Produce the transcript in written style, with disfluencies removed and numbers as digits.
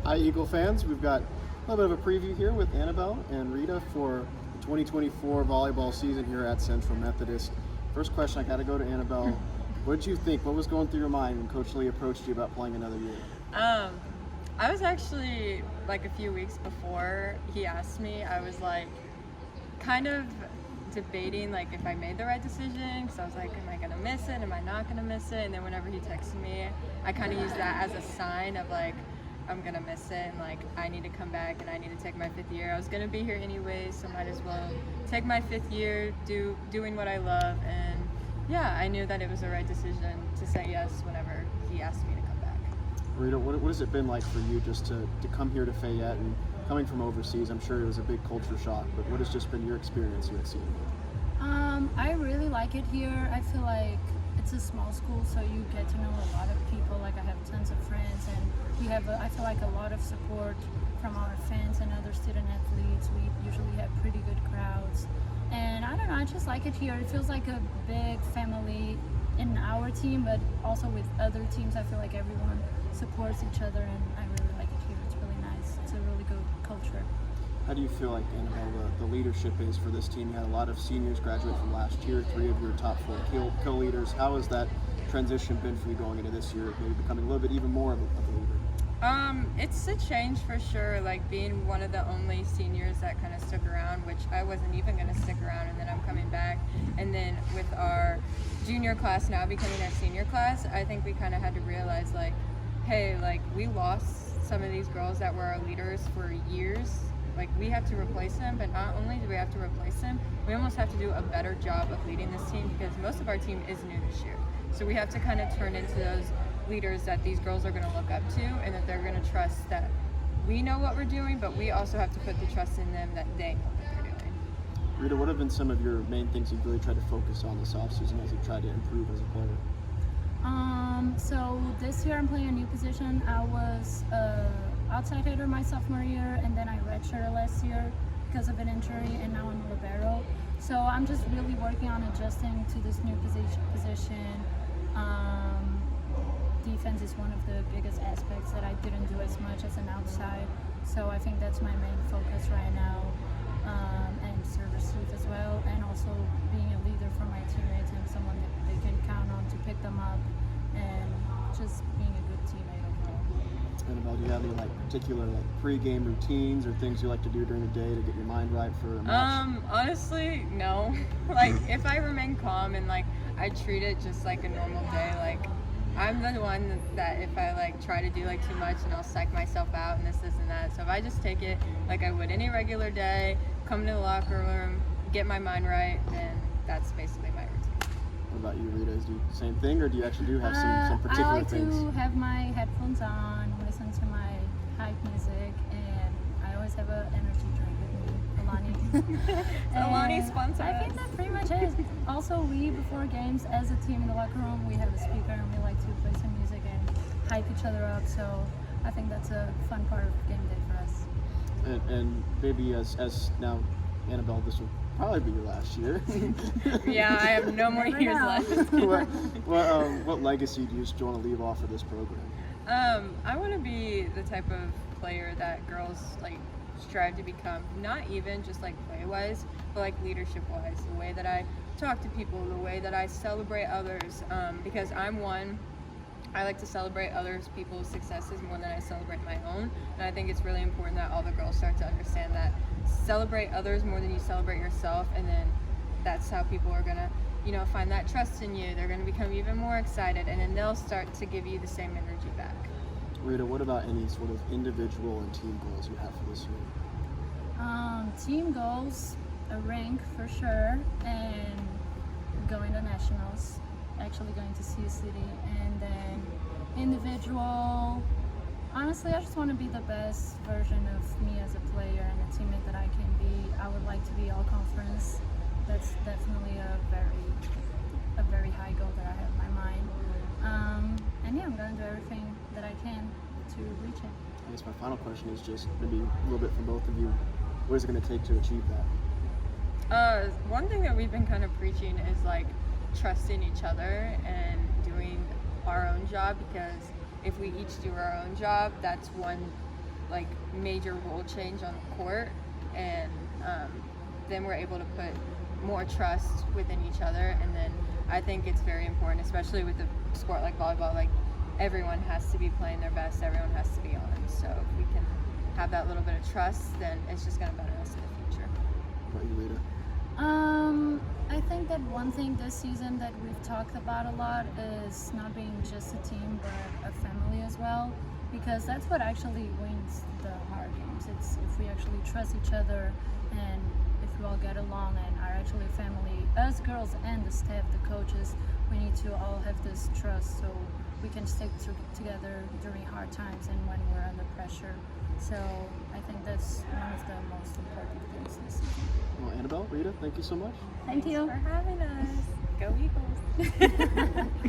Hi, Eagle fans. We've got a little bit of a preview here with Annabelle and Rita for the 2024 volleyball season here at Central Methodist. First question, I got to go to Annabelle. What did you think? What was going through your mind when Coach Lee approached you about playing another year? I was actually, like, a few weeks before he asked me, I was like kind of debating like if I made the right decision, because I was like, am I gonna miss it, am I not gonna miss it? And then whenever he texted me, I kind of used that as a sign of like, I'm gonna miss it and like I need to come back and I need to take my 5th year. I was gonna be here anyway, so might as well take my 5th year doing what I love. And yeah, I knew that it was the right decision to say yes whenever he asked me to come back. Rita, what has it been like for you just to come here to Fayette and coming from overseas? I'm sure it was a big culture shock, but what has just been your experience here at CMU? I really like it here. I feel like it's a small school, so you get to know a lot of people. Like, I have tons of friends, and we have, I feel like, a lot of support from our fans and other student athletes. We usually have pretty good crowds. And I don't know, I just like it here. It feels like a big family in our team, but also with other teams. I feel like everyone supports each other, and I really like it here. It's really nice. It's a really good culture. How do you feel like, Annabelle, the leadership is for this team? You had a lot of seniors graduate from last year, 3 of your top 4 co-leaders. How has that transition been for you going into this year, maybe becoming a little bit even more of a leader? It's a change for sure, like being one of the only seniors that kind of stuck around, which I wasn't even going to stick around, and then I'm coming back. And then with our junior class now becoming our senior class, I think we kind of had to realize like, hey, like we lost some of these girls that were our leaders for years. Like, we have to replace them, but not only do we have to replace them, we almost have to do a better job of leading this team, because most of our team is new this year. So we have to kind of turn into those leaders that these girls are going to look up to, and that they're going to trust that we know what we're doing, but we also have to put the trust in them that they know what they're doing. Rita, what have been some of your main things you've really tried to focus on this offseason as you try to improve as a player? So this year I'm playing a new position. I was outside hitter my sophomore year, and then I redshirted last year because of an injury, and now I'm a libero. So I'm just really working on adjusting to this new position. Defense is one of the biggest aspects that I didn't do as much as an outside. So I think that's my main focus right now, and service youth as well, and also being a leader for my teammates and someone that they can count on to pick them up, and just being a good teammate overall. Annabelle, do you have any particular pre-game routines or things you like to do during the day to get your mind right for a match? Honestly, no. Like, if I remain calm and I treat it just like a normal day, I'm the one that if I try to do too much, and I'll psych myself out and this and that. So if I just take it like I would any regular day, come to the locker room, get my mind right, then that's basically my routine. What about you, Rita? Do you same thing, or do you actually have some particular things? I like to have my headphones on, listen to my hype music, and I always have an energy drink with me, Alani. Alani sponsor I think that pretty much is. Also, we, before games, as a team in the locker room, we have a speaker, and we like to play some music and hype each other up. So I think that's a fun part of game day for us. And maybe as now, Annabelle, this will probably be your last year. Yeah, I have no more years left. What legacy do you want to leave off of this program? I want to be the type of player that girls strive to become, not even just play-wise, but leadership-wise. The way that I talk to people, the way that I celebrate others, because I'm one, I like to celebrate others people's successes more than I celebrate my own. And I think it's really important that all the girls start to understand that. Celebrate others more than you celebrate yourself, and then that's how people are gonna find that trust in you. They're gonna become even more excited, and then they'll start to give you the same energy back. Rita, what about any sort of individual and team goals you have for this year? Team goals, a rank for sure, and going to nationals, actually going to Sioux City. And then individual, honestly, I just want to be the best version of me as a player and a teammate that I can be. I would like to be all conference. That's definitely a very high goal that I have in my mind. And yeah, I'm going to do everything that I can to reach it. I guess my final question is just maybe a little bit from both of you. What is it going to take to achieve that? One thing that we've been kind of preaching is trusting each other and doing our own job, because if we each do our own job, that's one like major role change on the court, and then we're able to put more trust within each other. And then I think it's very important, especially with a sport like volleyball, like everyone has to be playing their best, everyone has to be on. So if we can have that little bit of trust, then it's just going to better us in the future. What about you, Rita? I think that one thing this season that we've talked about a lot is not being just a team but a family as well, because that's what actually wins the hard games. It's if we actually trust each other and if we all get along and are actually a family, us girls and the staff, the coaches, we need to all have this trust so we can stick together during hard times and when we're under pressure. So I think that's one of the most important things this season. Well, Annabelle, Rita, thank you so much. Thank you For having us. Go Eagles.